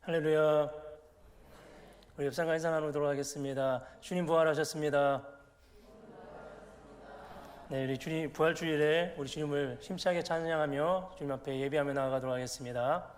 할렐루야. 우리 옆상가 인사 나누도록 하겠습니다. 주님 부활하셨습니다. 네, 우리 주님 부활주일에 우리 주님을 힘차게 찬양하며 주님 앞에 예배하며 나아가도록 하겠습니다.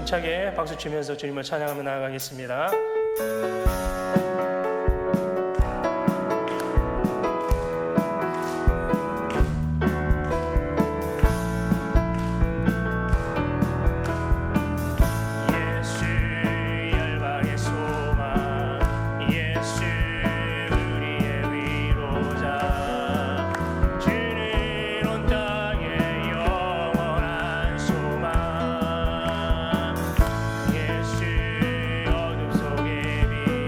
힘차게 박수 치면서 주님을 찬양하며 나아가겠습니다. 어둠 속에 빛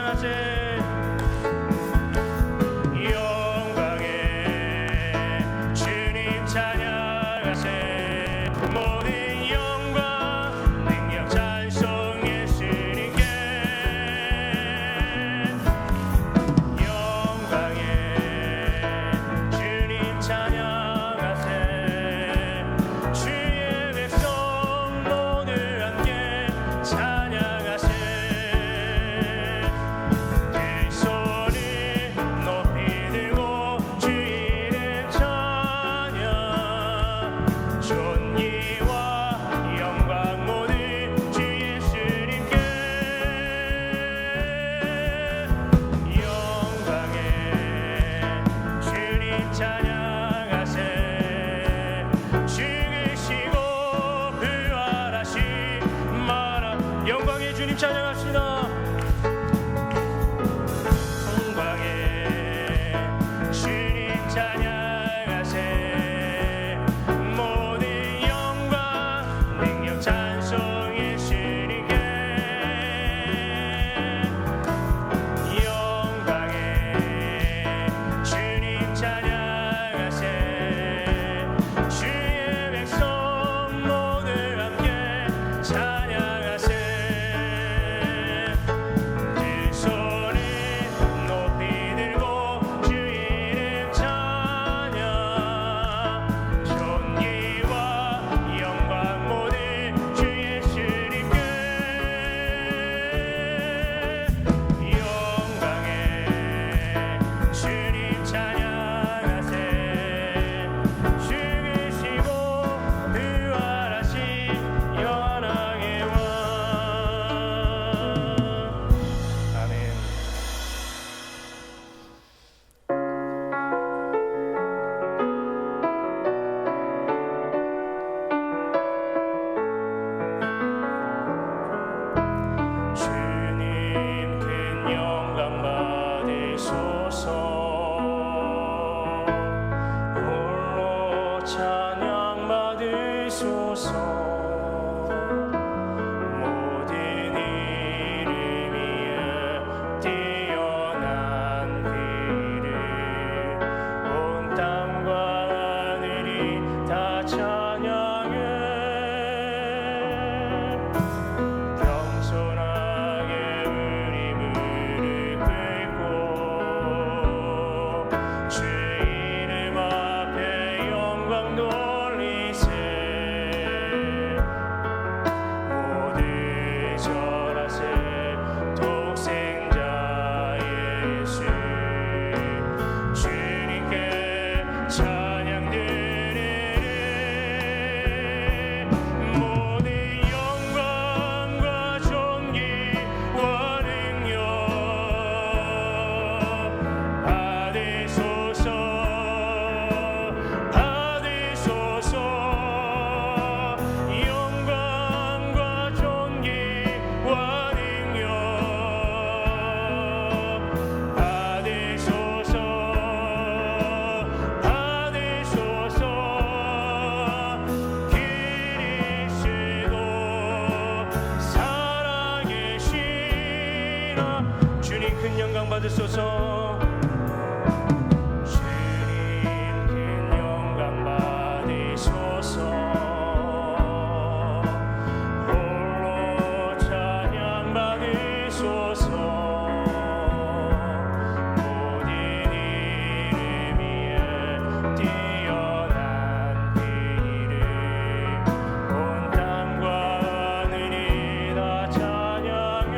찬양하세. 영광의 주님 찬양하세. 모든 영광 능력 찬송 예수님께. 영광의 주님 찬양하세. 주의 백성 모두 함께 찬양하세. 두 손을 높이 들고 주 이름 찬양. 존귀와 영광 모두 주 예수님께. 영광의 주님 찬양하세. 죽으시고 부활하신 마라. 영광의 주님 찬양합시다. 영광의 주님 찬양하세. 모든 영광 능력 찬송 예수님께. 영광의 주님 찬양하세. 주의 백성 모두 함께 찬양하세. 두 손을 높이 들고 주 이름 찬양. 존귀와 영광 모두 주 예수님께. 영광의 주님 찬양하세. 죽으시고 부활하신 영원하게 왕. 아멘. 주님 큰 영광 받으소서. 홀로 찬양 받으소서. 모든 이름 위에 뛰어난 그 이름. 온 땅과 하늘이 다 찬양해. 겸손하게 우리 무릎 꿇고 주 이름 앞에 영광 돌리세. 모두 절하세. 독생자 예수 주님께 찬양 드리리. 모든 영광과 존귀와 능력 받으소서. 받으소서. 영광과 존귀와 능력 받으소서. 받으소서. 그리스도 살아계시나. 주님 큰 영광 받으소서. 주님 큰 영광 받으소서. 홀로 찬양 받으소서. 모든 이름 위에 뛰어난 그 이름. 온 땅과 하늘이 다 찬양해.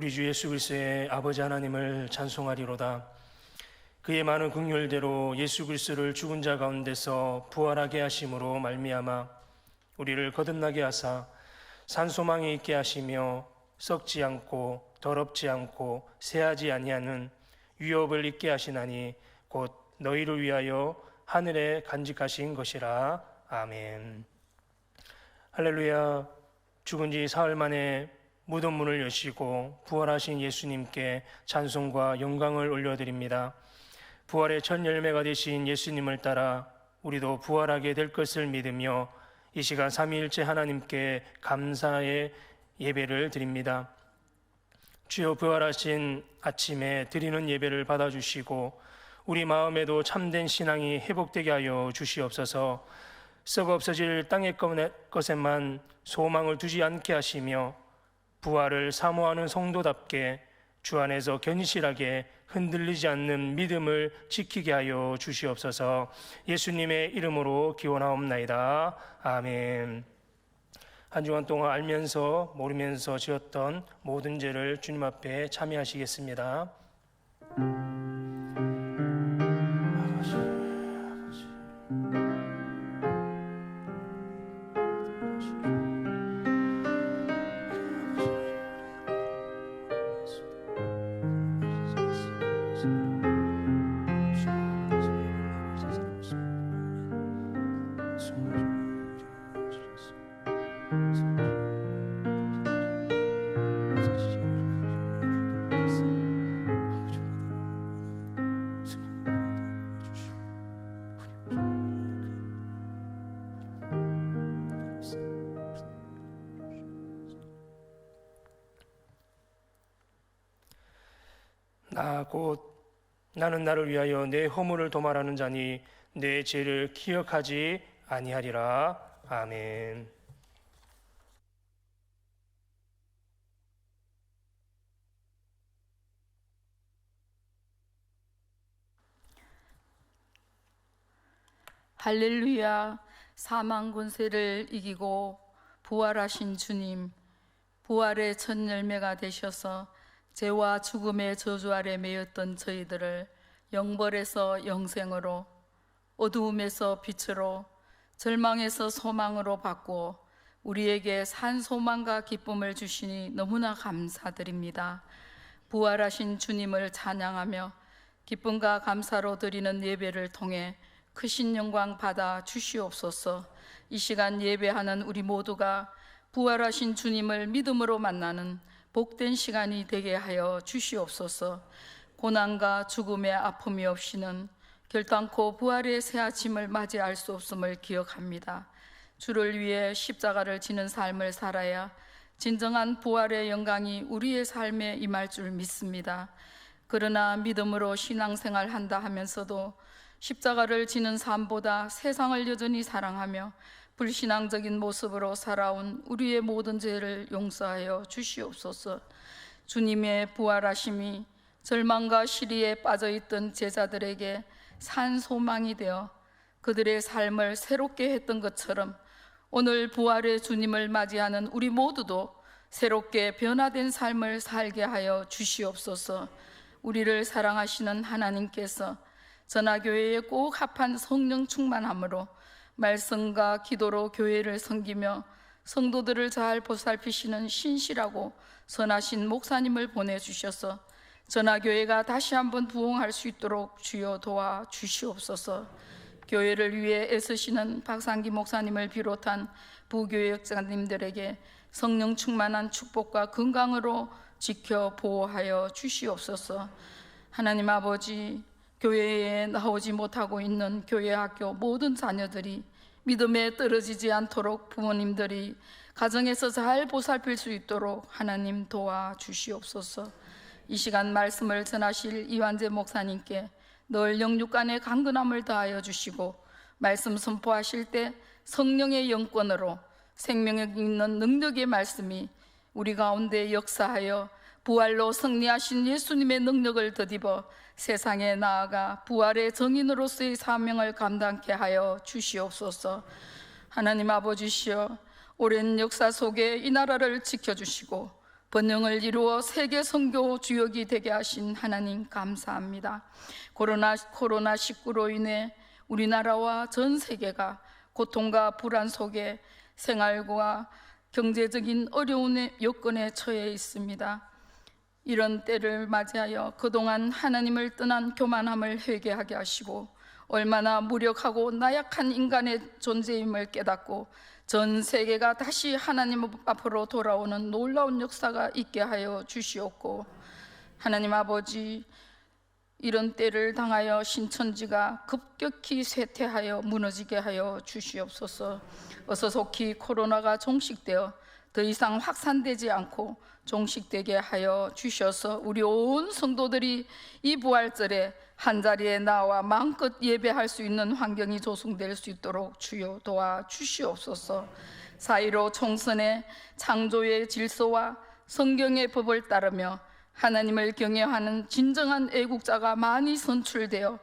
우리 주 예수 그리스도의 아버지 하나님을 찬송하리로다. 그의 많은 긍휼대로 예수 그리스도를 죽은 자 가운데서 부활하게 하심으로 말미암아 우리를 거듭나게 하사 산소망이 있게 하시며 썩지 않고 더럽지 않고 새하지 아니하는 유업을 있게 하시나니 곧 너희를 위하여 하늘에 간직하신 것이라. 아멘. 할렐루야. 죽은 지 사흘 만에 무덤 문을 여시고 부활하신 예수님께 찬송과 영광을 올려드립니다. 부활의 첫 열매가 되신 예수님을 따라 우리도 부활하게 될 것을 믿으며 이 시간 삼위일체 하나님께 감사의 예배를 드립니다. 주여, 부활하신 아침에 드리는 예배를 받아주시고 우리 마음에도 참된 신앙이 회복되게 하여 주시옵소서. 썩어 없어질 땅의 것에만 소망을 두지 않게 하시며 부활을 사모하는 성도답게 주 안에서 견실하게 흔들리지 않는 믿음을 지키게 하여 주시옵소서. 예수님의 이름으로 기원하옵나이다. 아멘. 한 주간 동안 알면서 모르면서 지었던 모든 죄를 주님 앞에 참여하시겠습니다. 나는 나를 위하여 내 허물을 도말하는 자니 내 죄를 기억하지 아니하리라. 아멘. 할렐루야. 사망 권세를 이기고 부활하신 주님, 부활의 첫 열매가 되셔서 죄와 죽음의 저주 아래 매였던 저희들을 영벌에서 영생으로, 어두움에서 빛으로, 절망에서 소망으로 바꾸어 우리에게 산 소망과 기쁨을 주시니 너무나 감사드립니다. 부활하신 주님을 찬양하며 기쁨과 감사로 드리는 예배를 통해 크신 영광 받아 주시옵소서. 이 시간 예배하는 우리 모두가 부활하신 주님을 믿음으로 만나는 복된 시간이 되게 하여 주시옵소서. 고난과 죽음의 아픔이 없이는 결단코 부활의 새 아침을 맞이할 수 없음을 기억합니다. 주를 위해 십자가를 지는 삶을 살아야 진정한 부활의 영광이 우리의 삶에 임할 줄 믿습니다. 그러나 믿음으로 신앙생활 한다 하면서도 십자가를 지는 삶보다 세상을 여전히 사랑하며 불신앙적인 모습으로 살아온 우리의 모든 죄를 용서하여 주시옵소서. 주님의 부활하심이 절망과 시리에 빠져있던 제자들에게 산 소망이 되어 그들의 삶을 새롭게 했던 것처럼 오늘 부활의 주님을 맞이하는 우리 모두도 새롭게 변화된 삶을 살게 하여 주시옵소서. 우리를 사랑하시는 하나님께서 전하교회에 꼭 합한 성령 충만함으로 말씀과 기도로 교회를 섬기며 성도들을 잘 보살피시는 신실하고 선하신 목사님을 보내주셔서 전하교회가 다시 한번 부흥할 수 있도록 주여 도와주시옵소서. 교회를 위해 애쓰시는 박상기 목사님을 비롯한 부교역자님들에게 성령 충만한 축복과 건강으로 지켜 보호하여 주시옵소서. 하나님 아버지, 교회에 나오지 못하고 있는 교회 학교 모든 자녀들이 믿음에 떨어지지 않도록 부모님들이 가정에서 잘 보살필 수 있도록 하나님 도와주시옵소서. 이 시간 말씀을 전하실 이완재 목사님께 늘 영육간의 강건함을 더하여 주시고 말씀 선포하실 때 성령의 영권으로 생명력 있는 능력의 말씀이 우리 가운데 역사하여 부활로 승리하신 예수님의 능력을 덧입어 세상에 나아가 부활의 정인으로서의 사명을 감당케 하여 주시옵소서. 하나님 아버지시여, 오랜 역사 속에 이 나라를 지켜주시고 번영을 이루어 세계 선교 주역이 되게 하신 하나님 감사합니다. 코로나19로 인해 우리나라와 전 세계가 고통과 불안 속에 생활과 경제적인 어려운 여건에 처해 있습니다. 이런 때를 맞이하여 그동안 하나님을 떠난 교만함을 회개하게 하시고 얼마나 무력하고 나약한 인간의 존재임을 깨닫고 전 세계가 다시 하나님 앞으로 돌아오는 놀라운 역사가 있게 하여 주시옵고, 하나님 아버지, 이런 때를 당하여 신천지가 급격히 쇠퇴하여 무너지게 하여 주시옵소서. 어서 속히 코로나가 종식되어 더 이상 확산되지 않고 종식되게 하여 주셔서 우리 온 성도들이 이 부활절에 한자리에 나와 마음껏 예배할 수 있는 환경이 조성될 수 있도록 주여 도와주시옵소서. 4.15 총선의 창조의 질서와 성경의 법을 따르며 하나님을 경외하는 진정한 애국자가 많이 선출되어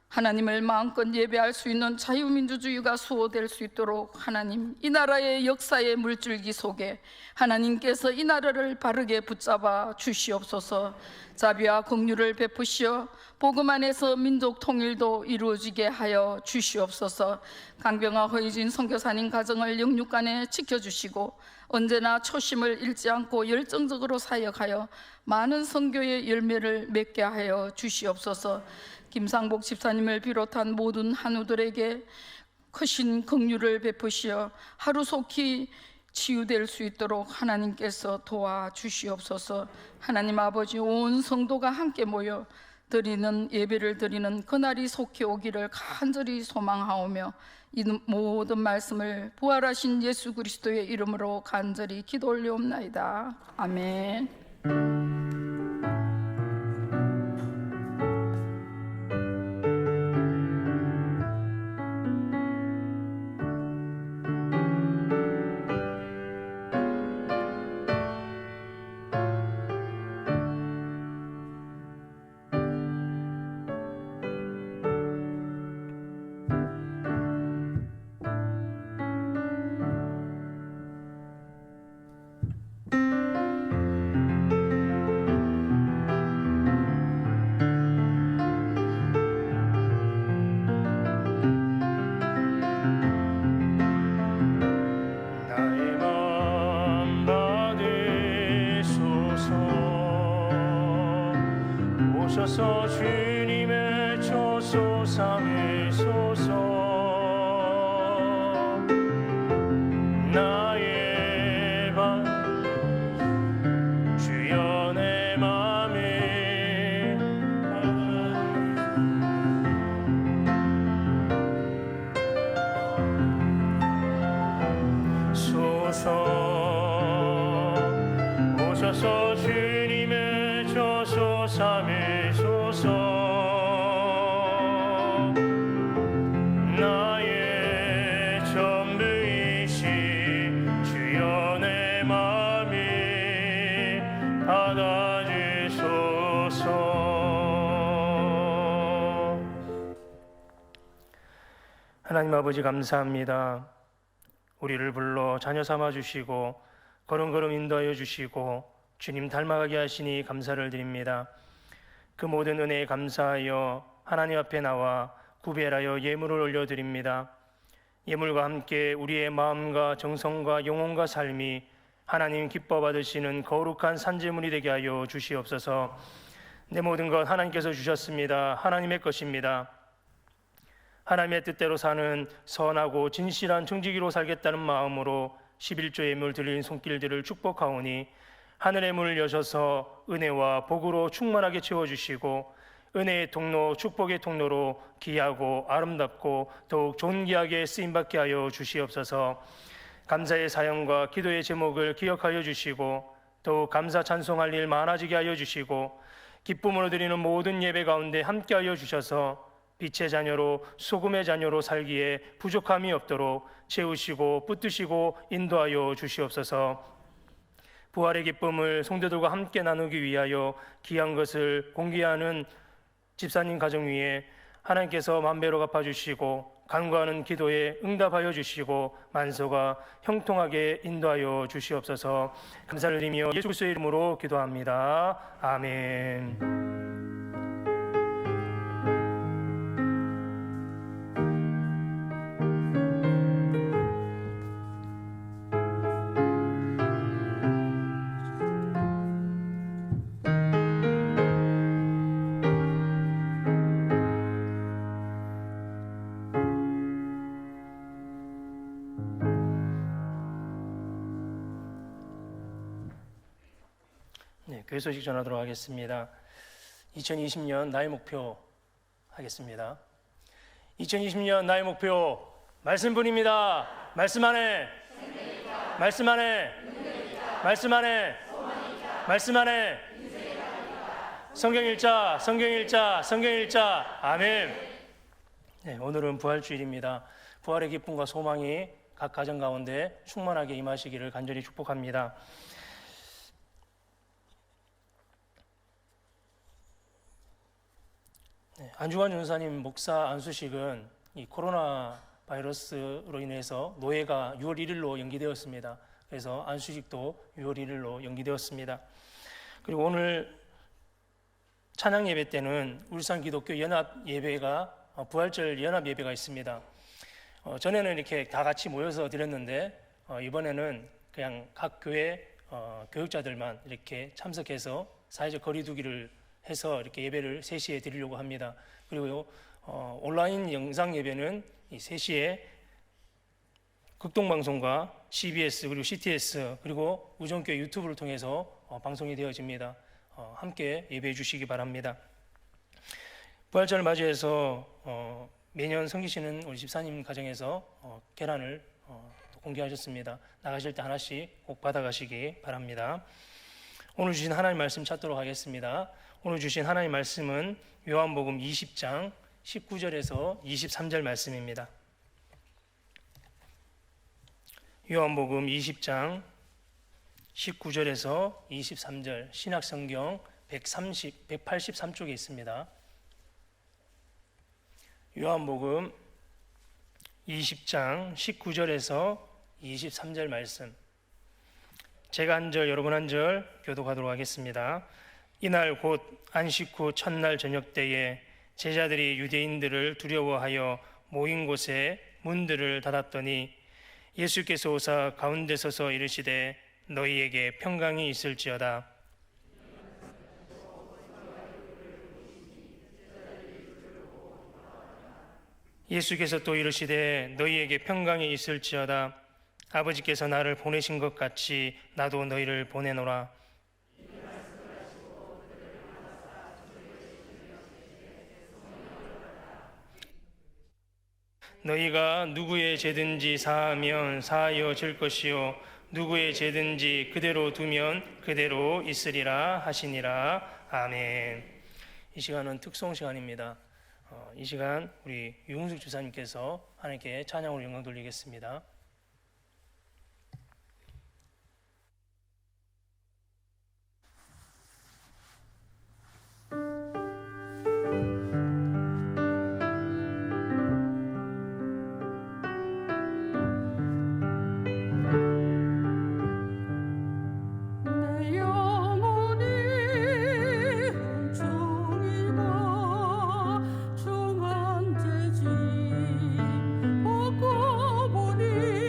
하나님을 마음껏 예배할 수 있는 자유민주주의가 수호될 수 있도록 하나님, 이 나라의 역사의 물줄기 속에 하나님께서 이 나라를 바르게 붙잡아 주시옵소서. 자비와 긍휼을 베푸시어 복음 안에서 민족 통일도 이루어지게 하여 주시옵소서. 강병아 허이진 선교사님 가정을 영육간에 지켜주시고 언제나 초심을 잃지 않고 열정적으로 사역하여 많은 선교의 열매를 맺게 하여 주시옵소서. 김상복 집사님을 비롯한 모든 한우들에게 크신 긍휼을 베푸시어 하루속히 치유될 수 있도록 하나님께서 도와주시옵소서. 하나님 아버지, 온 성도가 함께 모여 드리는 예배를 드리는 그날이 속히 오기를 간절히 소망하오며 이 모든 말씀을 부활하신 예수 그리스도의 이름으로 간절히 기도 올려옵나이다. 아멘. 오셔서 주님의 초소 삼으소서. 나의 방 주여 내 맘에 소서. 오셔서 주님의 초소 삼으소서. 나의 전부이신 주여 내 맘에 받아주소서. 하나님 아버지, 감사합니다. 우리를 불러 자녀 삼아 주시고 걸음걸음 인도하여 주시고 주님 닮아가게 하시니 감사를 드립니다. 그 모든 은혜에 감사하여 하나님 앞에 나와 구별하여 예물을 올려드립니다. 예물과 함께 우리의 마음과 정성과 영혼과 삶이 하나님 기뻐 받으시는 거룩한 산제물이 되게 하여 주시옵소서. 내 모든 것 하나님께서 주셨습니다. 하나님의 것입니다. 하나님의 뜻대로 사는 선하고 진실한 정직이로 살겠다는 마음으로 11조 예물 드린 손길들을 축복하오니 하늘의 문을 여셔서 은혜와 복으로 충만하게 채워주시고 은혜의 통로, 축복의 통로로 귀하고 아름답고 더욱 존귀하게 쓰임받게 하여 주시옵소서. 감사의 사연과 기도의 제목을 기억하여 주시고 더욱 감사 찬송할 일 많아지게 하여 주시고 기쁨으로 드리는 모든 예배 가운데 함께하여 주셔서 빛의 자녀로 소금의 자녀로 살기에 부족함이 없도록 채우시고 붙드시고 인도하여 주시옵소서. 부활의 기쁨을 성도들과 함께 나누기 위하여 귀한 것을 공개하는 집사님 가정 위에 하나님께서 만배로 갚아주시고 간구하는 기도에 응답하여 주시고 만소가 형통하게 인도하여 주시옵소서. 감사를 드리며 예수 그리스도의 이름으로 기도합니다. 아멘. 교회 소식 전하도록 하겠습니다. 2020년 나의 목표 하겠습니다. 2020년 나의 목표 말씀뿐입니다. 말씀 안에 말씀 안에 말씀 안에 말씀 안에 성경 읽자 성경 읽자 성경 읽자. 아멘. 네, 오늘은 부활주일입니다. 부활의 기쁨과 소망이 각 가정 가운데 충만하게 임하시기를 간절히 축복합니다. 안중환 전사님 목사 안수식은 이 코로나 바이러스로 인해서 노예가 6월 1일로 연기되었습니다. 그래서 안수식도 6월 1일로 연기되었습니다. 그리고 오늘 찬양 예배 때는 울산 기독교 연합 예배가 부활절 연합 예배가 있습니다. 전에는 이렇게 다 같이 모여서 드렸는데 이번에는 그냥 각 교회 교육자들만 이렇게 참석해서 사회적 거리두기를 해서 이렇게 예배를 3시에 드리려고 합니다. 그리고 온라인 영상 예배는 이 3시에 극동방송과 CBS 그리고 CTS 그리고 우정교회 유튜브를 통해서 방송이 되어집니다. 함께 예배해 주시기 바랍니다. 부활절을 맞이해서 매년 섬기시는 우리 집사님 가정에서 계란을 공개하셨습니다. 나가실 때 하나씩 꼭 받아가시기 바랍니다. 오늘 주신 하나님 말씀 찾도록 하겠습니다. 오늘 주신 하나님 말씀은 요한복음 20장 19절에서 23절 말씀입니다. 요한복음 20장 19절에서 23절 신약성경 183쪽에 있습니다. 요한복음 20장 19절에서 23절 말씀, 제가 한 절 여러분 한 절 교독하도록 하겠습니다. 이날 곧 안식 후 첫날 저녁 때에 제자들이 유대인들을 두려워하여 모인 곳에 문들을 닫았더니 예수께서 오사 가운데 서서 이르시되 너희에게 평강이 있을지어다. 예수께서 또 이르시되 너희에게 평강이 있을지어다. 아버지께서 나를 보내신 것 같이 나도 너희를 보내노라. 너희가 누구의 죄든지 사하면 사하여질 것이요 누구의 죄든지 그대로 두면 그대로 있으리라 하시니라. 아멘. 이 시간은 특송 시간입니다. 이 시간 우리 유흥숙 주사님께서 하나님께 찬양으로 영광 돌리겠습니다. 보니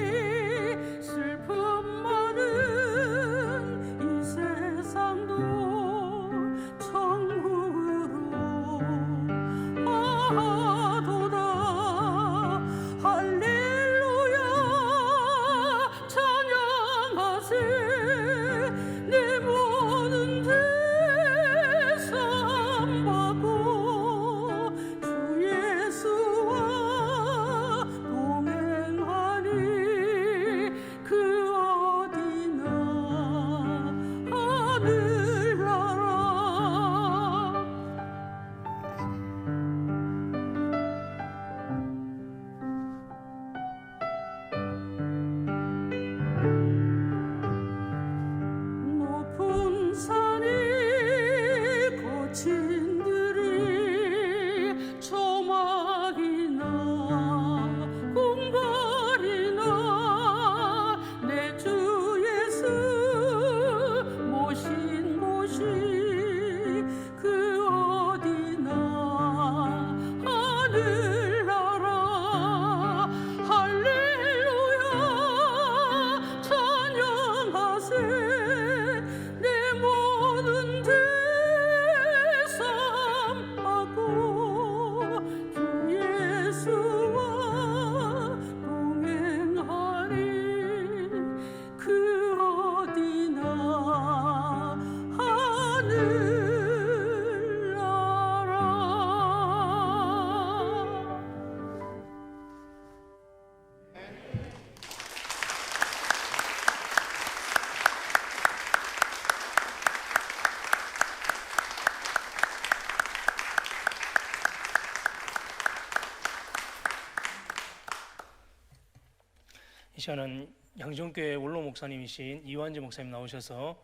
이 시간은 양정교회 원로 목사님이신 이완재 목사님 나오셔서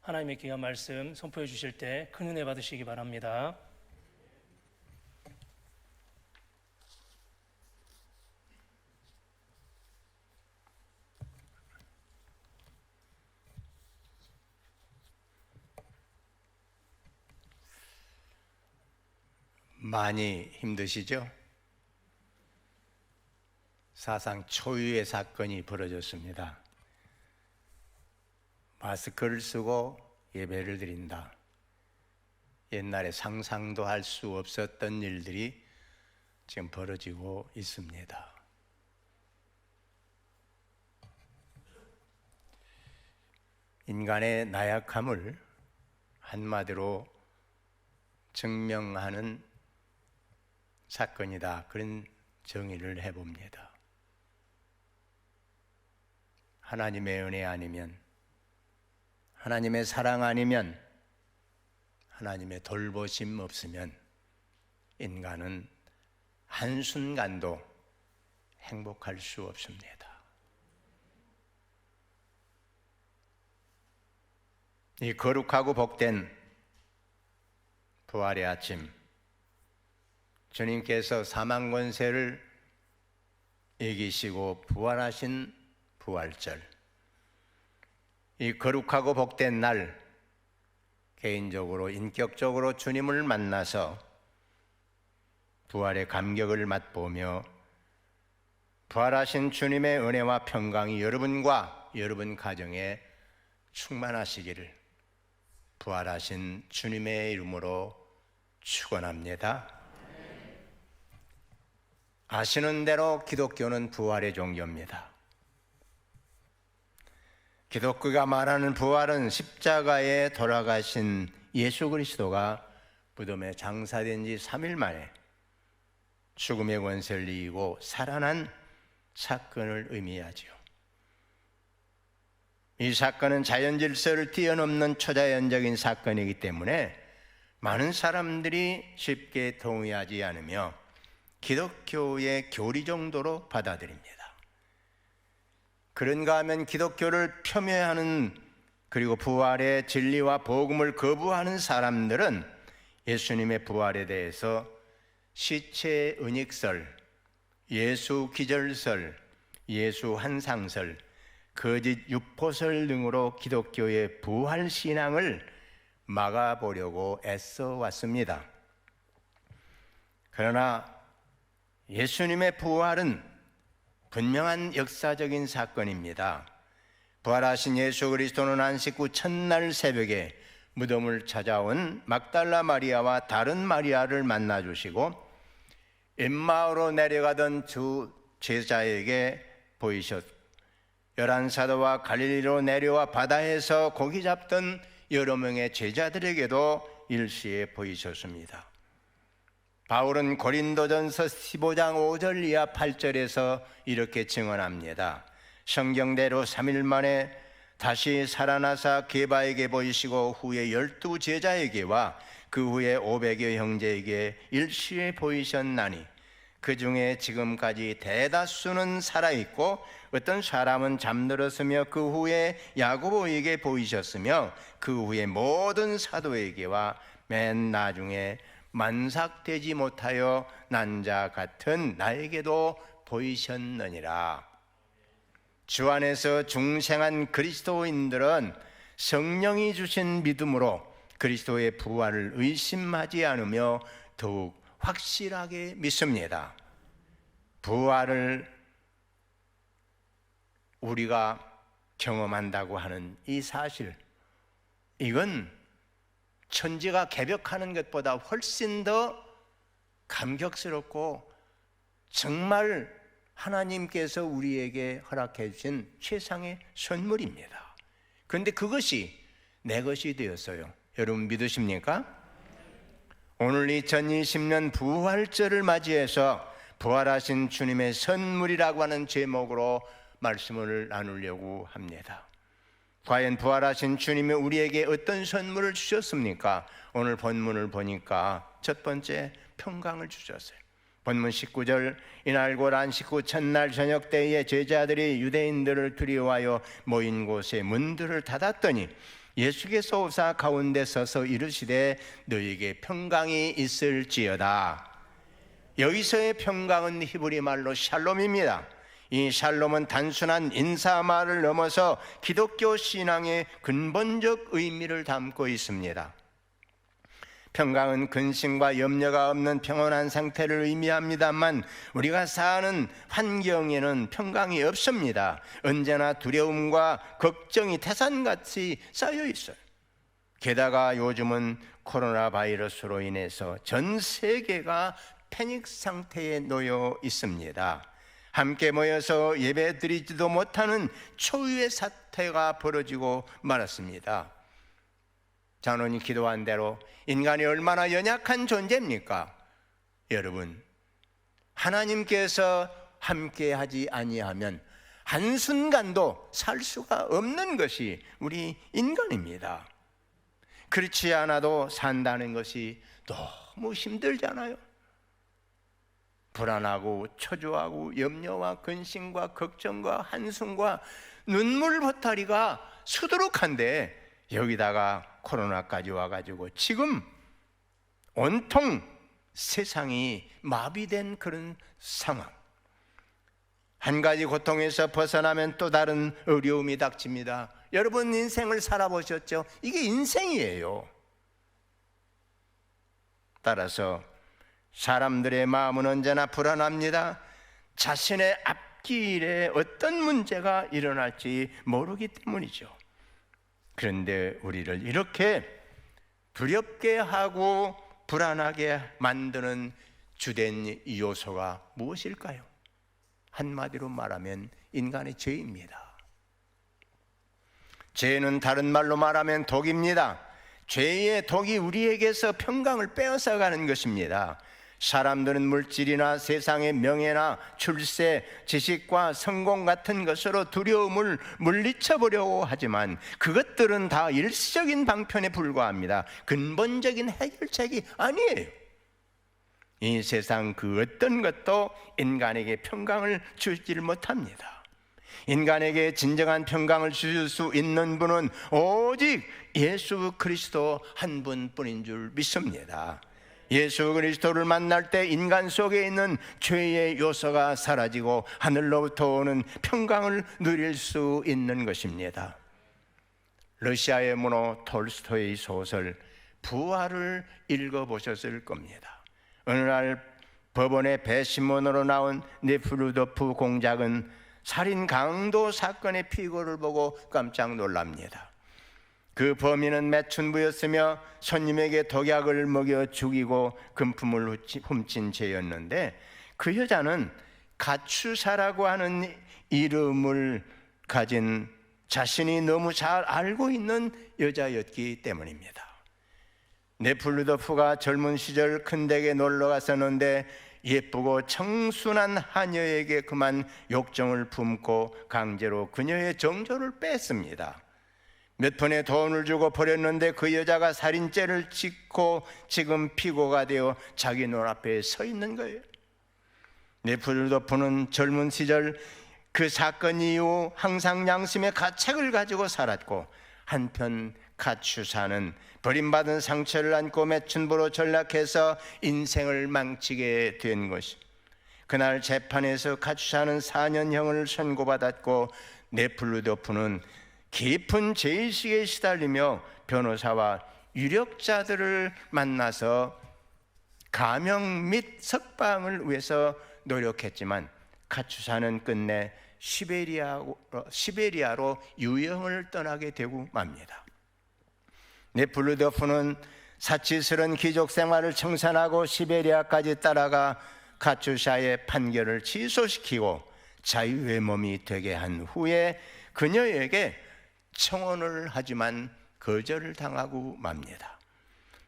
하나님의 귀한 말씀 선포해 주실 때 큰 은혜 받으시기 바랍니다. 많이 힘드시죠? 사상 초유의 사건이 벌어졌습니다. 마스크를 쓰고 예배를 드린다. 옛날에 상상도 할 수 없었던 일들이 지금 벌어지고 있습니다. 인간의 나약함을 한마디로 증명하는 사건이다. 그런 정의를 해봅니다. 하나님의 은혜 아니면, 하나님의 사랑 아니면, 하나님의 돌보심 없으면 인간은 한순간도 행복할 수 없습니다. 이 거룩하고 복된 부활의 아침, 주님께서 사망 권세를 이기시고 부활하신 부활절, 이 거룩하고 복된 날, 개인적으로 인격적으로 주님을 만나서 부활의 감격을 맛보며 부활하신 주님의 은혜와 평강이 여러분과 여러분 가정에 충만하시기를 부활하신 주님의 이름으로 축원합니다. 아시는 대로 기독교는 부활의 종교입니다. 기독교가 말하는 부활은 십자가에 돌아가신 예수 그리스도가 무덤에 장사된 지 3일 만에 죽음의 권세를 이기고 살아난 사건을 의미하지요. 이 사건은 자연 질서를 뛰어넘는 초자연적인 사건이기 때문에 많은 사람들이 쉽게 동의하지 않으며 기독교의 교리 정도로 받아들입니다. 그런가 하면 기독교를 폄훼하는, 그리고 부활의 진리와 복음을 거부하는 사람들은 예수님의 부활에 대해서 시체 은익설, 예수 기절설, 예수 환상설, 거짓 유포설 등으로 기독교의 부활 신앙을 막아보려고 애써 왔습니다. 그러나 예수님의 부활은 분명한 역사적인 사건입니다. 부활하신 예수 그리스도는 안식 후 첫날 새벽에 무덤을 찾아온 막달라 마리아와 다른 마리아를 만나주시고 엠마오로 내려가던 두 제자에게 보이셨고 11사도와 갈릴리로 내려와 바다에서 고기 잡던 여러 명의 제자들에게도 일시에 보이셨습니다. 바울은 고린도전서 15장 5절 이하 8절에서 이렇게 증언합니다. 성경대로 3일 만에 다시 살아나사 게바에게 보이시고 후에 12 제자에게와 그 후에 500여 형제에게 일시에 보이셨나니 그 중에 지금까지 대다수는 살아있고 어떤 사람은 잠들었으며 그 후에 야고보에게 보이셨으며 그 후에 모든 사도에게와 맨 나중에 만삭되지 못하여 난 자 같은 나에게도 보이셨느니라. 주 안에서 중생한 그리스도인들은 성령이 주신 믿음으로 그리스도의 부활을 의심하지 않으며 더욱 확실하게 믿습니다. 부활을 우리가 경험한다고 하는 이 사실, 이건 천지가 개벽하는 것보다 훨씬 더 감격스럽고 정말 하나님께서 우리에게 허락해 주신 최상의 선물입니다. 그런데 그것이 내 것이 되었어요. 여러분 믿으십니까? 오늘 2020년 부활절을 맞이해서 부활하신 주님의 선물이라고 하는 제목으로 말씀을 나누려고 합니다. 과연 부활하신 주님이 우리에게 어떤 선물을 주셨습니까? 오늘 본문을 보니까 첫 번째 평강을 주셨어요. 본문 19절, 이날 곧 안식 후 첫날 저녁 때에 제자들이 유대인들을 두려워하여 모인 곳에 문들을 닫았더니 예수께서 오사 가운데 서서 이르시되 너희에게 평강이 있을지어다. 여기서의 평강은 히브리 말로 샬롬입니다. 이 샬롬은 단순한 인사말을 넘어서 기독교 신앙의 근본적 의미를 담고 있습니다. 평강은 근심과 염려가 없는 평온한 상태를 의미합니다만 우리가 사는 환경에는 평강이 없습니다. 언제나 두려움과 걱정이 태산같이 쌓여 있어요. 게다가 요즘은 코로나 바이러스로 인해서 전 세계가 패닉 상태에 놓여 있습니다. 함께 모여서 예배 드리지도 못하는 초유의 사태가 벌어지고 말았습니다. 장로님 기도한 대로 인간이 얼마나 연약한 존재입니까? 여러분, 하나님께서 함께하지 아니하면 한순간도 살 수가 없는 것이 우리 인간입니다. 그렇지 않아도 산다는 것이 너무 힘들잖아요. 불안하고 초조하고 염려와 근심과 걱정과 한숨과 눈물 보따리가 수두룩한데 여기다가 코로나까지 와가지고 지금 온통 세상이 마비된 그런 상황. 한 가지 고통에서 벗어나면 또 다른 어려움이 닥칩니다. 여러분 인생을 살아보셨죠? 이게 인생이에요. 따라서 사람들의 마음은 언제나 불안합니다. 자신의 앞길에 어떤 문제가 일어날지 모르기 때문이죠. 그런데 우리를 이렇게 두렵게 하고 불안하게 만드는 주된 요소가 무엇일까요? 한마디로 말하면 인간의 죄입니다. 죄는 다른 말로 말하면 독입니다. 죄의 독이 우리에게서 평강을 빼앗아가는 것입니다. 사람들은 물질이나 세상의 명예나 출세, 지식과 성공 같은 것으로 두려움을 물리쳐보려고 하지만 그것들은 다 일시적인 방편에 불과합니다. 근본적인 해결책이 아니에요. 이 세상 그 어떤 것도 인간에게 평강을 주지를 못합니다. 인간에게 진정한 평강을 주실 수 있는 분은 오직 예수 그리스도 한 분뿐인 줄 믿습니다. 예수 그리스도를 만날 때 인간 속에 있는 죄의 요소가 사라지고 하늘로부터 오는 평강을 누릴 수 있는 것입니다. 러시아의 문호 톨스토이의 소설 부활을 읽어보셨을 겁니다. 어느 날 법원의 배심원으로 나온 네프루도프 공작은 살인 강도 사건의 피고를 보고 깜짝 놀랍니다. 그 범인은 매춘부였으며 손님에게 독약을 먹여 죽이고 금품을 훔친 죄였는데 그 여자는 가추사라고 하는 이름을 가진 자신이 너무 잘 알고 있는 여자였기 때문입니다. 네플루도프가 젊은 시절 큰 댁에 놀러 갔었는데 예쁘고 청순한 하녀에게 그만 욕정을 품고 강제로 그녀의 정조를 뺐습니다. 몇 푼의 돈을 주고 버렸는데 그 여자가 살인죄를 짓고 지금 피고가 되어 자기 눈앞에 서 있는 거예요. 네플루도프는 젊은 시절 그 사건 이후 항상 양심의 가책을 가지고 살았고 한편 가추사는 버림받은 상처를 안고 매춘부로 전락해서 인생을 망치게 된 것이. 그날 재판에서 가추사는 4년형을 선고받았고 네플루도프는 깊은 죄의식에 시달리며 변호사와 유력자들을 만나서 감형 및 석방을 위해서 노력했지만 가추사는 끝내 시베리아로 유형을 떠나게 되고 맙니다. 네플루도프는 사치스러운 귀족 생활을 청산하고 시베리아까지 따라가 가추사의 판결을 취소시키고 자유의 몸이 되게 한 후에 그녀에게 청혼을 하지만 거절을 당하고 맙니다.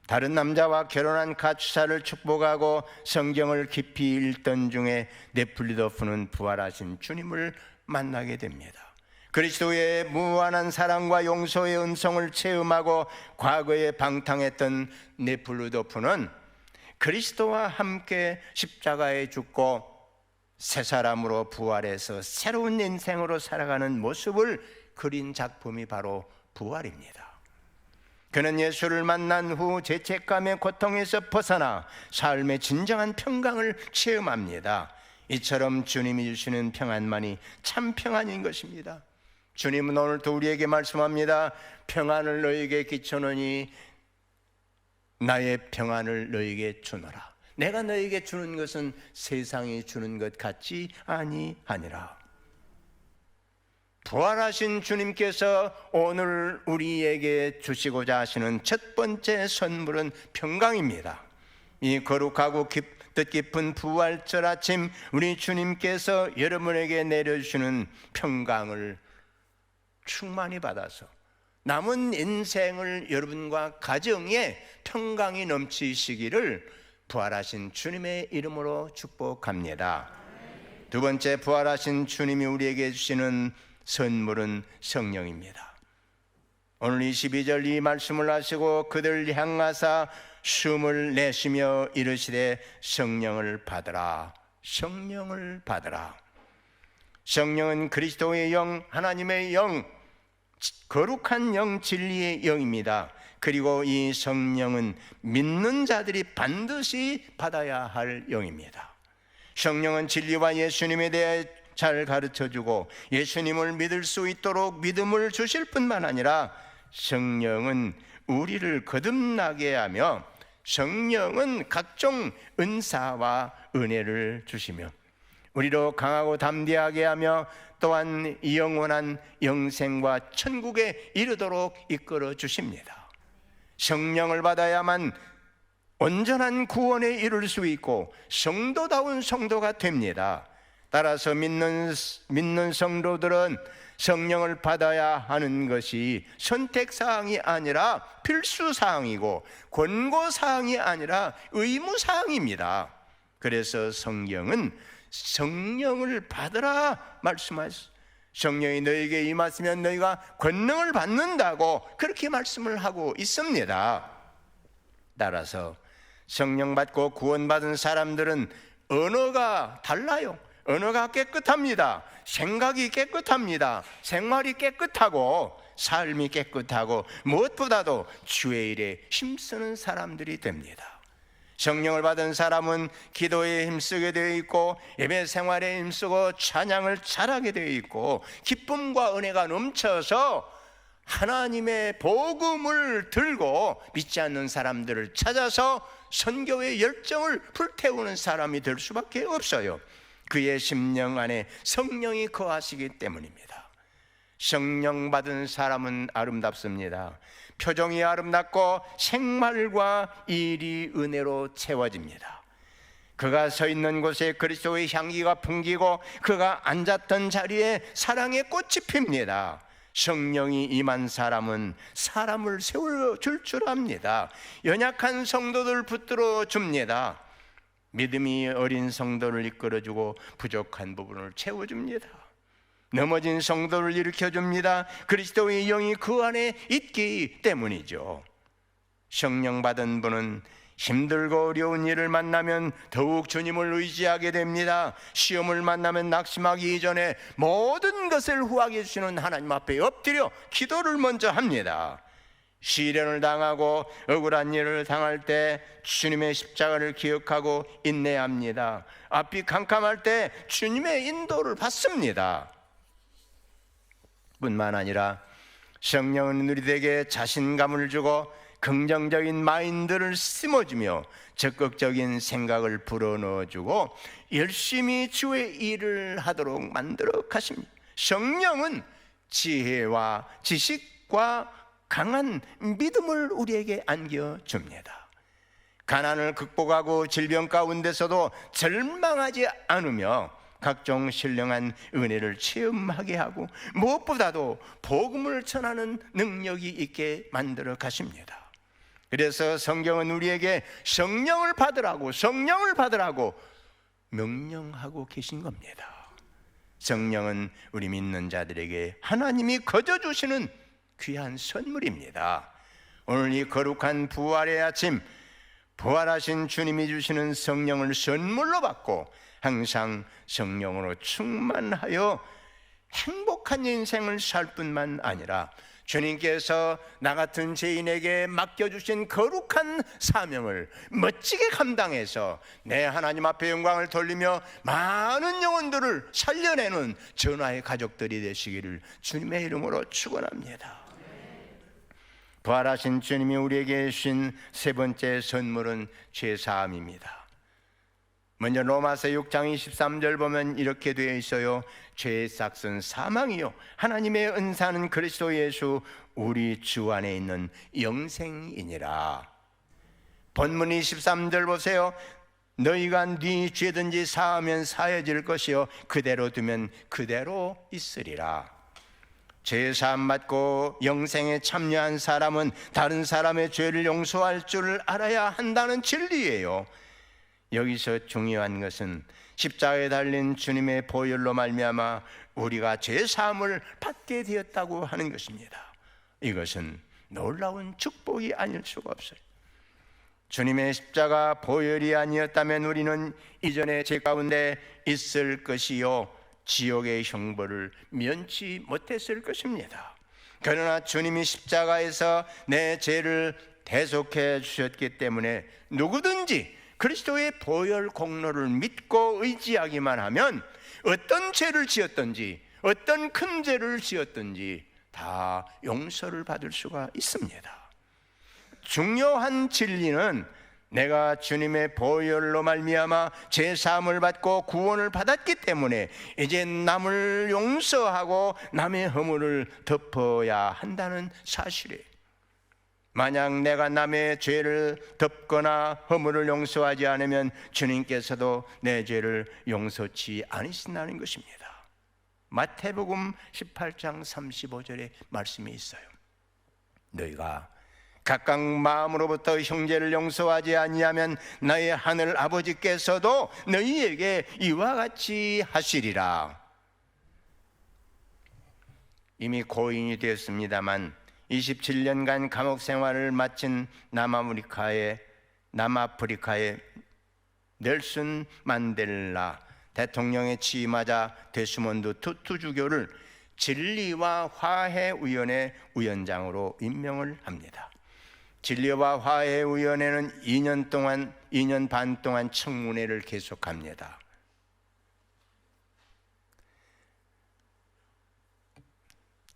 다른 남자와 결혼한 가추사를 축복하고 성경을 깊이 읽던 중에 네플루도프는 부활하신 주님을 만나게 됩니다. 그리스도의 무한한 사랑과 용서의 은총을 체험하고 과거에 방탕했던 네플루도프는 그리스도와 함께 십자가에 죽고 새 사람으로 부활해서 새로운 인생으로 살아가는 모습을 그린 작품이 바로 부활입니다. 그는 예수를 만난 후 죄책감의 고통에서 벗어나 삶의 진정한 평강을 체험합니다. 이처럼 주님이 주시는 평안만이 참 평안인 것입니다. 주님은 오늘도 우리에게 말씀합니다. 평안을 너에게 끼쳐노니 나의 평안을 너에게 주노라. 내가 너에게 주는 것은 세상이 주는 것 같지 아니하니라. 부활하신 주님께서 오늘 우리에게 주시고자 하시는 첫 번째 선물은 평강입니다. 이 거룩하고 뜻깊은 부활절 아침, 우리 주님께서 여러분에게 내려주시는 평강을 충만히 받아서 남은 인생을 여러분과 가정에 평강이 넘치시기를 부활하신 주님의 이름으로 축복합니다. 두 번째, 부활하신 주님이 우리에게 주시는 선물은 성령입니다. 오늘 22절 이 말씀을 하시고 그들 향하사 숨을 내쉬며 이르시되 성령을 받으라. 성령을 받으라. 성령은 그리스도의 영, 하나님의 영, 거룩한 영, 진리의 영입니다. 그리고 이 성령은 믿는 자들이 반드시 받아야 할 영입니다. 성령은 진리와 예수님에 대해 잘 가르쳐주고 예수님을 믿을 수 있도록 믿음을 주실 뿐만 아니라 성령은 우리를 거듭나게 하며 성령은 각종 은사와 은혜를 주시며 우리로 강하고 담대하게 하며 또한 영원한 영생과 천국에 이르도록 이끌어 주십니다. 성령을 받아야만 온전한 구원에 이룰 수 있고 성도다운 성도가 됩니다. 따라서 믿는 성도들은 성령을 받아야 하는 것이 선택사항이 아니라 필수사항이고 권고사항이 아니라 의무사항입니다. 그래서 성경은 성령을 받으라 말씀하셨습니다. 성령이 너에게 임하시면 너희가 권능을 받는다고 그렇게 말씀을 하고 있습니다. 따라서 성령 받고 구원받은 사람들은 언어가 달라요. 언어가 깨끗합니다. 생각이 깨끗합니다. 생활이 깨끗하고 삶이 깨끗하고 무엇보다도 주의 일에 힘쓰는 사람들이 됩니다. 성령을 받은 사람은 기도에 힘쓰게 되어 있고 예배 생활에 힘쓰고 찬양을 잘하게 되어 있고 기쁨과 은혜가 넘쳐서 하나님의 복음을 들고 믿지 않는 사람들을 찾아서 선교의 열정을 불태우는 사람이 될 수밖에 없어요. 그의 심령 안에 성령이 거하시기 때문입니다. 성령 받은 사람은 아름답습니다. 표정이 아름답고 생활과 일이 은혜로 채워집니다. 그가 서 있는 곳에 그리스도의 향기가 풍기고 그가 앉았던 자리에 사랑의 꽃이 핍니다. 성령이 임한 사람은 사람을 세워줄 줄 압니다. 연약한 성도들 붙들어 줍니다. 믿음이 어린 성도를 이끌어주고 부족한 부분을 채워줍니다. 넘어진 성도를 일으켜줍니다. 그리스도의 영이 그 안에 있기 때문이죠. 성령 받은 분은 힘들고 어려운 일을 만나면 더욱 주님을 의지하게 됩니다. 시험을 만나면 낙심하기 이전에 모든 것을 후하게 해주시는 하나님 앞에 엎드려 기도를 먼저 합니다. 시련을 당하고 억울한 일을 당할 때 주님의 십자가를 기억하고 인내합니다. 앞이 캄캄할 때 주님의 인도를 받습니다. 뿐만 아니라 성령은 우리에게 자신감을 주고 긍정적인 마인드를 심어주며 적극적인 생각을 불어넣어주고 열심히 주의 일을 하도록 만들어 가십니다. 성령은 지혜와 지식과 강한 믿음을 우리에게 안겨줍니다. 가난을 극복하고 질병 가운데서도 절망하지 않으며 각종 신령한 은혜를 체험하게 하고 무엇보다도 복음을 전하는 능력이 있게 만들어 가십니다. 그래서 성경은 우리에게 성령을 받으라고 명령하고 계신 겁니다. 성령은 우리 믿는 자들에게 하나님이 거저주시는 귀한 선물입니다. 오늘 이 거룩한 부활의 아침 부활하신 주님이 주시는 성령을 선물로 받고 항상 성령으로 충만하여 행복한 인생을 살 뿐만 아니라 주님께서 나 같은 죄인에게 맡겨주신 거룩한 사명을 멋지게 감당해서 내 하나님 앞에 영광을 돌리며 많은 영혼들을 살려내는 전하의 가족들이 되시기를 주님의 이름으로 축원합니다. 부활하신 주님이 우리에게 주신 세 번째 선물은 죄사함입니다. 먼저 로마서 6장 23절 보면 이렇게 되어 있어요. 죄의 삭은 사망이요 하나님의 은사는 그리스도 예수 우리 주 안에 있는 영생이니라. 본문 23절 보세요. 너희가 네 죄든지 사하면 사해질 것이요 그대로 두면 그대로 있으리라. 죄 사함 받고 영생에 참여한 사람은 다른 사람의 죄를 용서할 줄 알아야 한다는 진리예요. 여기서 중요한 것은 십자가에 달린 주님의 보혈로 말미암아 우리가 죄 사함을 받게 되었다고 하는 것입니다. 이것은 놀라운 축복이 아닐 수가 없어요. 주님의 십자가 보혈이 아니었다면 우리는 이전에 죄 가운데 있을 것이요 지옥의 형벌을 면치 못했을 것입니다. 그러나 주님이 십자가에서 내 죄를 대속해 주셨기 때문에 누구든지 그리스도의 보혈 공로를 믿고 의지하기만 하면 어떤 죄를 지었든지 어떤 큰 죄를 지었든지 다 용서를 받을 수가 있습니다. 중요한 진리는 내가 주님의 보혈로 말미암아 죄사함을 받고 구원을 받았기 때문에 이제 남을 용서하고 남의 허물을 덮어야 한다는 사실이에요. 만약 내가 남의 죄를 덮거나 허물을 용서하지 않으면 주님께서도 내 죄를 용서치 않으신다는 것입니다. 마태복음 18장 35절에 말씀이 있어요. 너희가 각각 마음으로부터 형제를 용서하지 아니하면 너희 하늘 아버지께서도 너희에게 이와 같이 하시리라. 이미 고인이 되었습니다만 27년간 감옥 생활을 마친 남아프리카의 넬슨 만델라 대통령에 취임하자 데스몬드 투투 주교를 진리와 화해위원회 위원장으로 임명을 합니다. 진리와 화해위원회는 2년 반 동안 청문회를 계속합니다.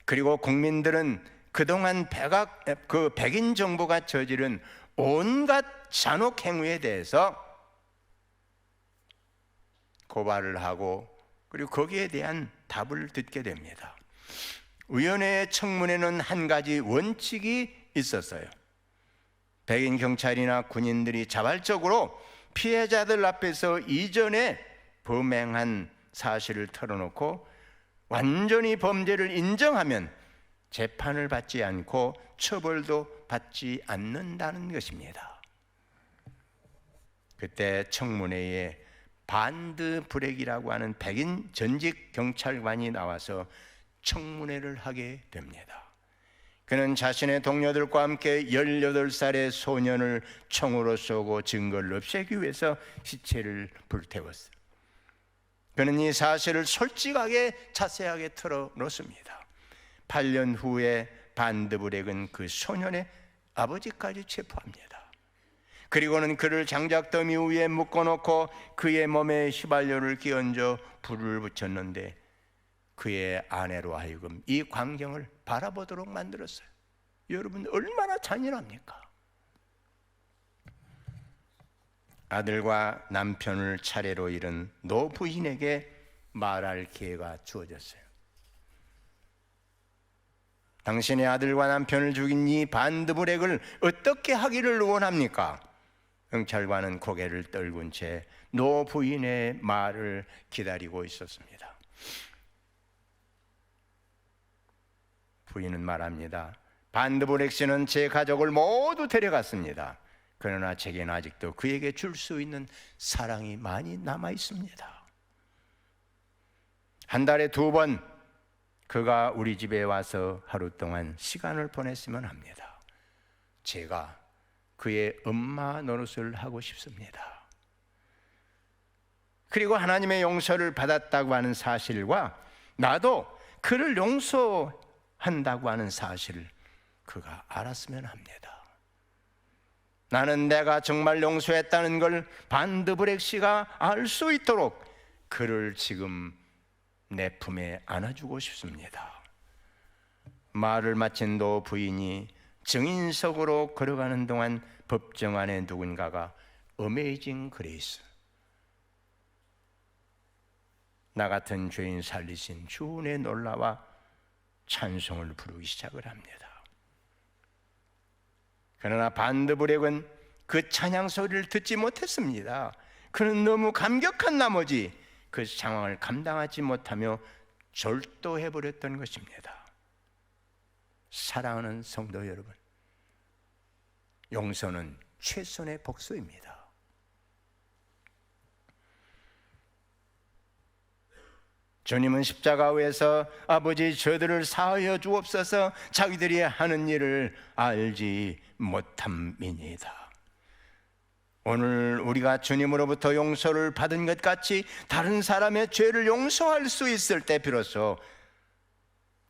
그리고 국민들은 그동안 백인 정부가 저지른 온갖 잔혹 행위에 대해서 고발을 하고 그리고 거기에 대한 답을 듣게 됩니다. 위원회의 청문회는 한 가지 원칙이 있었어요. 백인 경찰이나 군인들이 자발적으로 피해자들 앞에서 이전에 범행한 사실을 털어놓고 완전히 범죄를 인정하면 재판을 받지 않고 처벌도 받지 않는다는 것입니다. 그때 청문회에 반드 브렉이라고 하는 백인 전직 경찰관이 나와서 청문회를 하게 됩니다. 그는 자신의 동료들과 함께 18살의 소년을 총으로 쏘고 증거를 없애기 위해서 시체를 불태웠어요. 그는 이 사실을 솔직하게 자세하게 털어놓습니다. 8년 후에 반드 브렉은 그 소년의 아버지까지 체포합니다. 그리고는 그를 장작더미 위에 묶어놓고 그의 몸에 휘발유를 끼얹어 불을 붙였는데 그의 아내로 하여금 이 광경을 바라보도록 만들었어요. 여러분 얼마나 잔인합니까? 아들과 남편을 차례로 잃은 노부인에게 말할 기회가 주어졌어요. 당신의 아들과 남편을 죽인 이 반드 브렉을 어떻게 하기를 원합니까? 경찰관은 고개를 떨군 채 노부인의 말을 기다리고 있었습니다. 부인은 말합니다. 반드 브렉 씨는 제 가족을 모두 데려갔습니다. 그러나 제게는 아직도 그에게 줄 수 있는 사랑이 많이 남아 있습니다. 한 달에 2번 그가 우리 집에 와서 하루 동안 시간을 보냈으면 합니다. 제가 그의 엄마 노릇을 하고 싶습니다. 그리고 하나님의 용서를 받았다고 하는 사실과 나도 그를 용서한다고 하는 사실을 그가 알았으면 합니다. 나는 내가 정말 용서했다는 걸 반드브렉 씨가 알 수 있도록 그를 지금 내 품에 안아주고 싶습니다. 말을 마친 노 부인이 증인석으로 걸어가는 동안 법정 안에 누군가가 어메이징 그레이스, 나 같은 죄인 살리신 주 은혜 놀라와 찬송을 부르기 시작을 합니다. 그러나 반드브렉은 그 찬양 소리를 듣지 못했습니다. 그는 너무 감격한 나머지 그 상황을 감당하지 못하며 절도해버렸던 것입니다. 사랑하는 성도 여러분, 용서는 최선의 복수입니다. 주님은 십자가 위에서 아버지 저들을 사하여 주옵소서 자기들이 하는 일을 알지 못함이니이다. 오늘 우리가 주님으로부터 용서를 받은 것 같이 다른 사람의 죄를 용서할 수 있을 때 비로소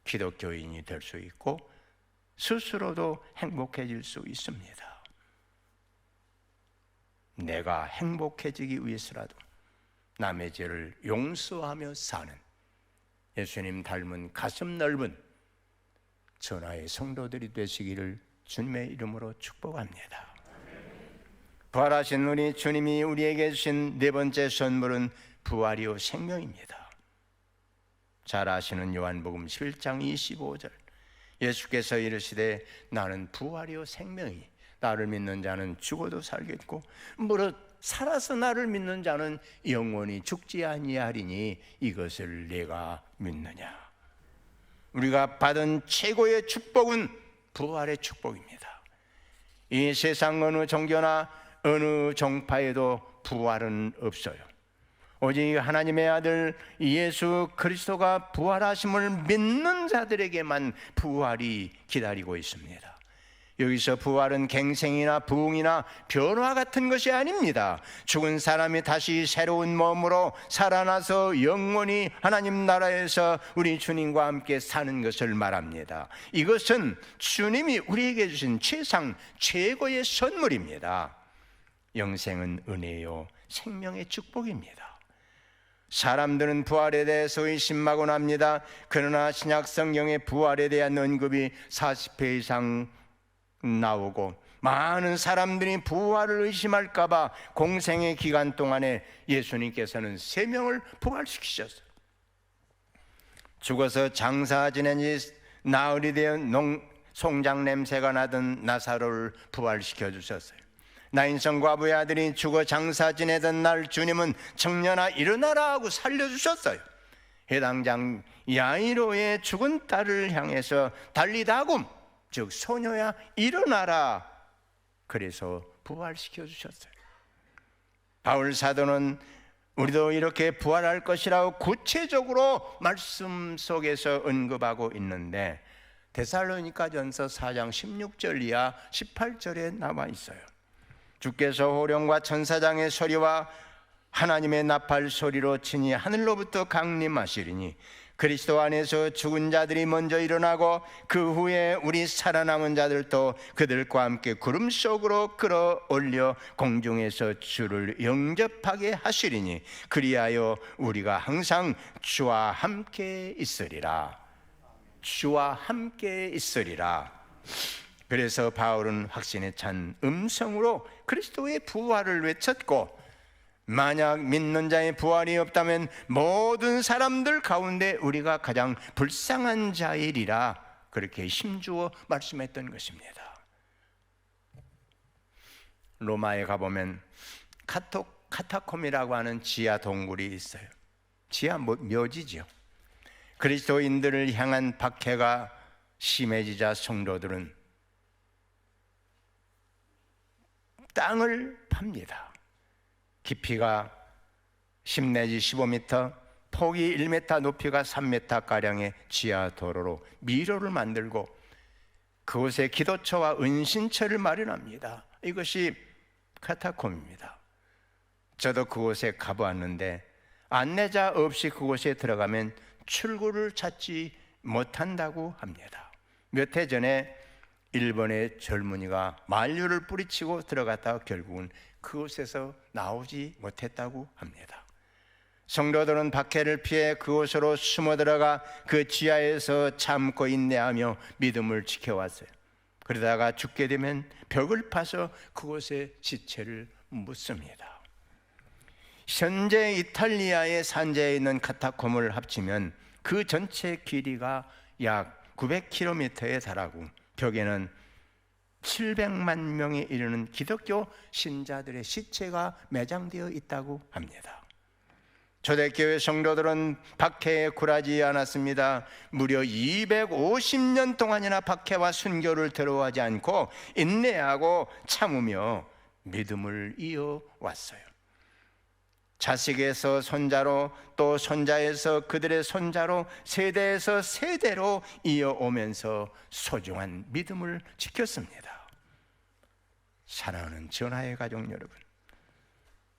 기독교인이 될 수 있고 스스로도 행복해질 수 있습니다. 내가 행복해지기 위해서라도 남의 죄를 용서하며 사는 예수님 닮은 가슴 넓은 전하의 성도들이 되시기를 주님의 이름으로 축복합니다. 부활하신 우리 주님이 우리에게 주신 네 번째 선물은 부활이요 생명입니다. 잘 아시는 요한복음 11장 25절, 예수께서 이르시되 나는 부활이요 생명이, 나를 믿는 자는 죽어도 살겠고 무릇 살아서 나를 믿는 자는 영원히 죽지 아니하리니 이것을 내가 믿느냐. 우리가 받은 최고의 축복은 부활의 축복입니다. 이 세상 어느 종교나 어느 종파에도 부활은 없어요. 오직 하나님의 아들 예수 그리스도가 부활하심을 믿는 자들에게만 부활이 기다리고 있습니다. 여기서 부활은 갱생이나 부흥이나 변화 같은 것이 아닙니다. 죽은 사람이 다시 새로운 몸으로 살아나서 영원히 하나님 나라에서 우리 주님과 함께 사는 것을 말합니다. 이것은 주님이 우리에게 주신 최상 최고의 선물입니다. 영생은 은혜요 생명의 축복입니다. 사람들은 부활에 대해서 의심하곤 합니다. 그러나 신약 성경의 부활에 대한 언급이 40회 이상 나오고 많은 사람들이 부활을 의심할까 봐 공생의 기간 동안에 예수님께서는 3명을 부활시키셨어요. 죽어서 장사 지낸 지 나흘이 되어 송장 냄새가 나던 나사로를 부활시켜 주셨어요. 나인성 과부의 아들이 죽어 장사 지내던 날 주님은 청년아 일어나라 하고 살려주셨어요. 해당장 야이로의 죽은 딸을 향해서 달리다굼, 즉 소녀야 일어나라, 그래서 부활시켜 주셨어요. 바울 사도는 우리도 이렇게 부활할 것이라고 구체적으로 말씀 속에서 언급하고 있는데 데살로니가전서 4장 16절 이하 18절에 나와 있어요. 주께서 호령과 천사장의 소리와 하나님의 나팔 소리로 친히 하늘로부터 강림하시리니 그리스도 안에서 죽은 자들이 먼저 일어나고 그 후에 우리 살아남은 자들도 그들과 함께 구름 속으로 끌어올려 공중에서 주를 영접하게 하시리니 그리하여 우리가 항상 주와 함께 있으리라. 주와 함께 있으리라. 그래서 바울은 확신에 찬 음성으로 그리스도의 부활을 외쳤고, 만약 믿는 자의 부활이 없다면 모든 사람들 가운데 우리가 가장 불쌍한 자이리라, 그렇게 힘주어 말씀했던 것입니다. 로마에 가보면 카타콤이라고 하는 지하 동굴이 있어요. 지하 묘지죠. 그리스도인들을 향한 박해가 심해지자 성도들은 땅을 팝니다. 깊이가 10 내지 15m, 폭이 1m, 높이가 3m가량의 지하 도로로 미로를 만들고 그곳에 기도처와 은신처를 마련합니다. 이것이 카타콤입니다. 저도 그곳에 가보았는데 안내자 없이 그곳에 들어가면 출구를 찾지 못한다고 합니다. 몇 해 전에 일본의 젊은이가 만류를 뿌리치고 들어갔다가 결국은 그곳에서 나오지 못했다고 합니다. 성도들은 박해를 피해 그곳으로 숨어 들어가 그 지하에서 참고 인내하며 믿음을 지켜왔어요. 그러다가 죽게 되면 벽을 파서 그곳에 시체를 묻습니다. 현재 이탈리아의 산지에 있는 카타콤을 합치면 그 전체 길이가 약 900km에 달하고 벽에는 700만 명에 이르는 기독교 신자들의 시체가 매장되어 있다고 합니다. 초대교회 성도들은 박해에 굴하지 않았습니다. 무려 250년 동안이나 박해와 순교를 두려워하지 않고 인내하고 참으며 믿음을 이어왔어요. 자식에서 손자로 또 손자에서 그들의 손자로 세대에서 세대로 이어오면서 소중한 믿음을 지켰습니다. 사랑하는 전하의 가족 여러분,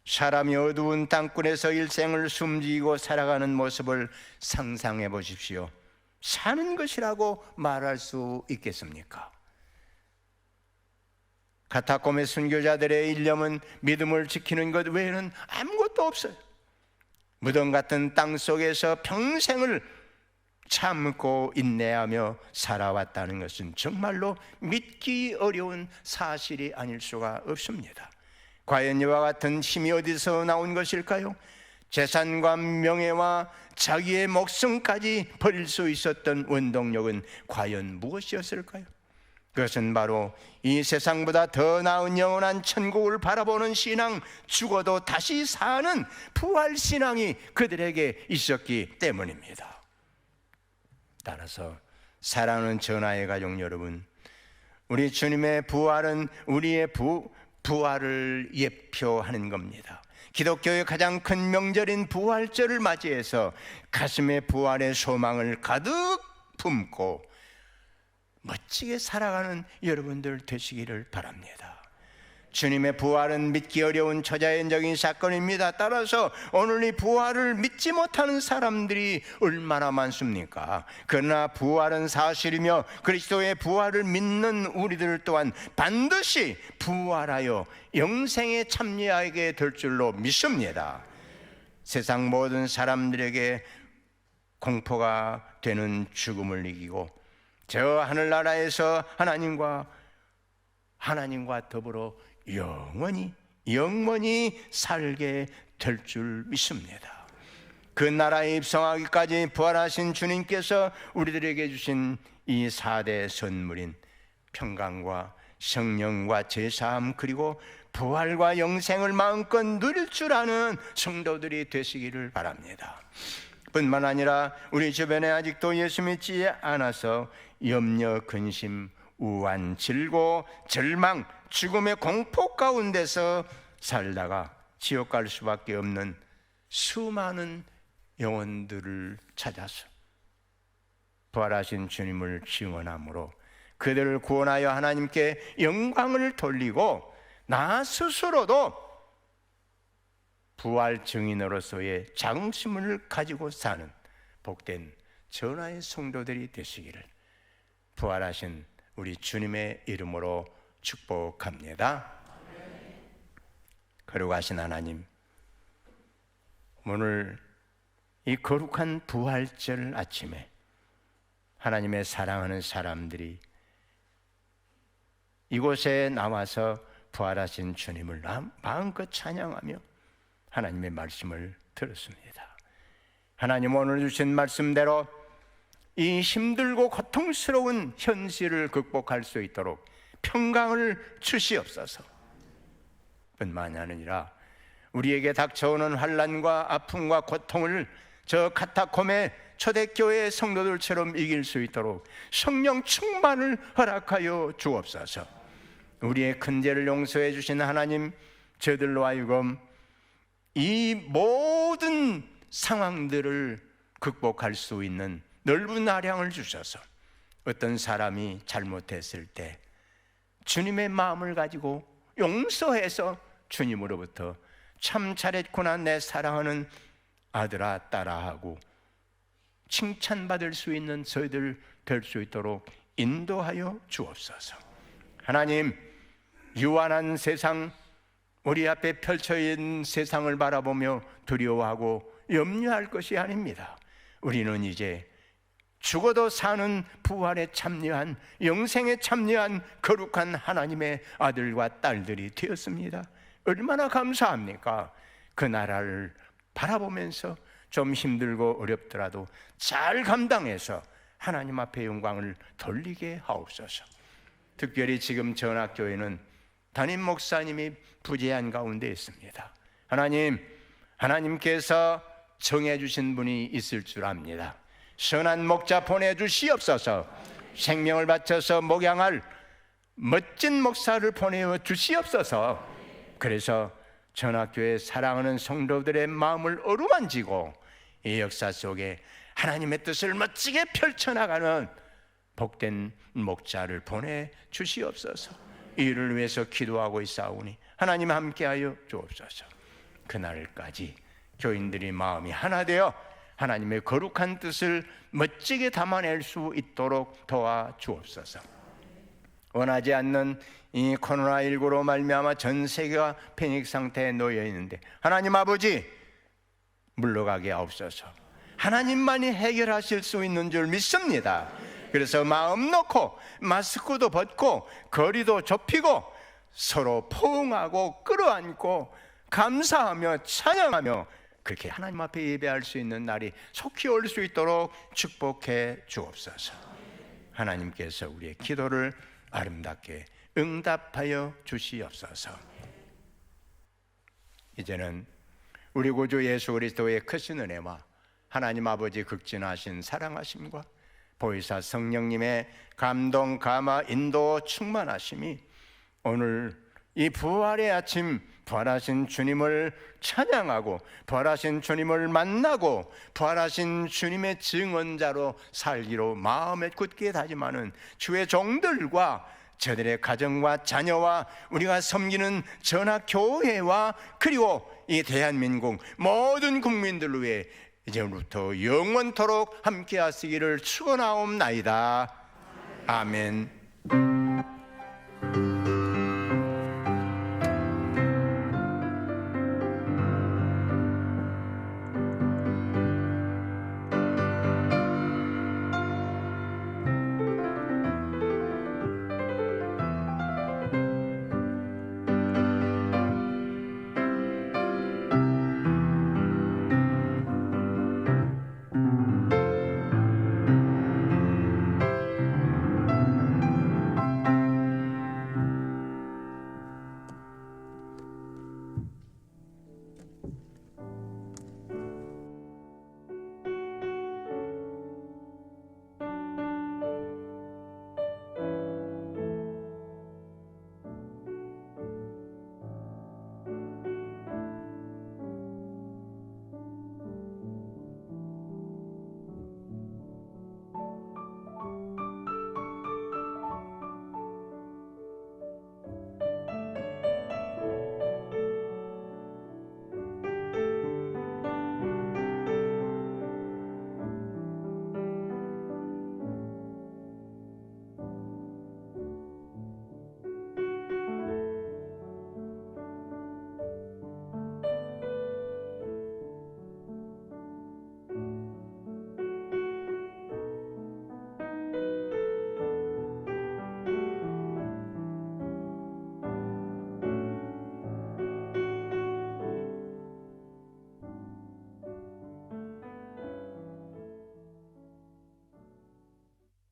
사람이 어두운 땅굴에서 일생을 숨지고 살아가는 모습을 상상해 보십시오. 사는 것이라고 말할 수 있겠습니까? 카타콤의 순교자들의 일념은 믿음을 지키는 것 외에는 아무것도 없어요. 무덤 같은 땅 속에서 평생을 참고 인내하며 살아왔다는 것은 정말로 믿기 어려운 사실이 아닐 수가 없습니다. 과연 이와 같은 힘이 어디서 나온 것일까요? 재산과 명예와 자기의 목숨까지 버릴 수 있었던 원동력은 과연 무엇이었을까요? 그것은 바로 이 세상보다 더 나은 영원한 천국을 바라보는 신앙, 죽어도 다시 사는 부활 신앙이 그들에게 있었기 때문입니다. 따라서 사랑하는 전하의 가족 여러분, 우리 주님의 부활은 우리의 부활을 예표하는 겁니다. 기독교의 가장 큰 명절인 부활절을 맞이해서 가슴에 부활의 소망을 가득 품고 멋지게 살아가는 여러분들 되시기를 바랍니다. 주님의 부활은 믿기 어려운 초자연적인 사건입니다. 따라서 오늘 이 부활을 믿지 못하는 사람들이 얼마나 많습니까? 그러나 부활은 사실이며 그리스도의 부활을 믿는 우리들 또한 반드시 부활하여 영생에 참여하게 될 줄로 믿습니다. 세상 모든 사람들에게 공포가 되는 죽음을 이기고 저 하늘나라에서 하나님과 더불어 영원히 살게 될 줄 믿습니다. 그 나라에 입성하기까지 부활하신 주님께서 우리들에게 주신 이 4대 선물인 평강과 성령과 제사함 그리고 부활과 영생을 마음껏 누릴 줄 아는 성도들이 되시기를 바랍니다. 뿐만 아니라 우리 주변에 아직도 예수 믿지 않아서 염려, 근심, 우환, 질고, 절망, 죽음의 공포 가운데서 살다가 지옥 갈 수밖에 없는 수많은 영혼들을 찾아서 부활하신 주님을 증언함으로 그들을 구원하여 하나님께 영광을 돌리고 나 스스로도 부활 증인으로서의 자긍심을 가지고 사는 복된 전하의 성도들이 되시기를 부활하신 우리 주님의 이름으로 축복합니다. 거룩하신 하나님, 오늘 이 거룩한 부활절 아침에 하나님의 사랑하는 사람들이 이곳에 나와서 부활하신 주님을 마음껏 찬양하며 하나님의 말씀을 들었습니다. 하나님, 오늘 주신 말씀대로 이 힘들고 고통스러운 현실을 극복할 수 있도록 평강을 주시옵소서. 뿐만이 아니라 우리에게 닥쳐오는 환난과 아픔과 고통을 저 카타콤의 초대교회 성도들처럼 이길 수 있도록 성령 충만을 허락하여 주옵소서. 우리의 큰 죄를 용서해 주신 하나님, 저들로 하여금 이 모든 상황들을 극복할 수 있는 넓은 아량을 주셔서 어떤 사람이 잘못했을 때 주님의 마음을 가지고 용서해서 주님으로부터 참 잘했구나 내 사랑하는 아들아 딸아 하고 칭찬받을 수 있는 저희들 될 수 있도록 인도하여 주옵소서. 하나님, 유한한 세상, 우리 앞에 펼쳐 있는 세상을 바라보며 두려워하고 염려할 것이 아닙니다. 우리는 이제 죽어도 사는 부활에 참여한, 영생에 참여한 거룩한 하나님의 아들과 딸들이 되었습니다. 얼마나 감사합니까? 그 나라를 바라보면서 좀 힘들고 어렵더라도 잘 감당해서 하나님 앞에 영광을 돌리게 하옵소서. 특별히 지금 전학교에는 담임 목사님이 부재한 가운데 있습니다. 하나님께서 정해주신 분이 있을 줄 압니다. 선한 목자 보내주시옵소서. 생명을 바쳐서 목양할 멋진 목사를 보내어 주시옵소서. 그래서 전학교에 사랑하는 성도들의 마음을 어루만지고 이 역사 속에 하나님의 뜻을 멋지게 펼쳐나가는 복된 목자를 보내주시옵소서. 이를 위해서 기도하고 있사오니 하나님 함께하여 주옵소서. 그날까지 교인들이 마음이 하나 되어 하나님의 거룩한 뜻을 멋지게 담아낼 수 있도록 도와주옵소서. 원하지 않는 이 코로나19로 말미암아 전 세계가 패닉 상태에 놓여 있는데 하나님 아버지 물러가게 하옵소서. 하나님만이 해결하실 수 있는 줄 믿습니다. 그래서 마음 놓고 마스크도 벗고 거리도 좁히고 서로 포옹하고 끌어안고 감사하며 찬양하며 그렇게 하나님 앞에 예배할 수 있는 날이 속히 올 수 있도록 축복해 주옵소서. 하나님께서 우리의 기도를 아름답게 응답하여 주시옵소서. 이제는 우리 구주 예수 그리스도의 크신 은혜와 하나님 아버지 극진하신 사랑하심과 보혜사 성령님의 감동, 감화, 인도, 충만하심이 오늘 이 부활의 아침 부활하신 주님을 찬양하고 부활하신 주님을 만나고 부활하신 주님의 증언자로 살기로 마음에 굳게 다짐하는 주의 종들과 저들의 가정과 자녀와 우리가 섬기는 전학교회와 그리고 이 대한민국 모든 국민들을 위해 이제부터 영원토록 함께 하시기를 축원하옵나이다. 아멘.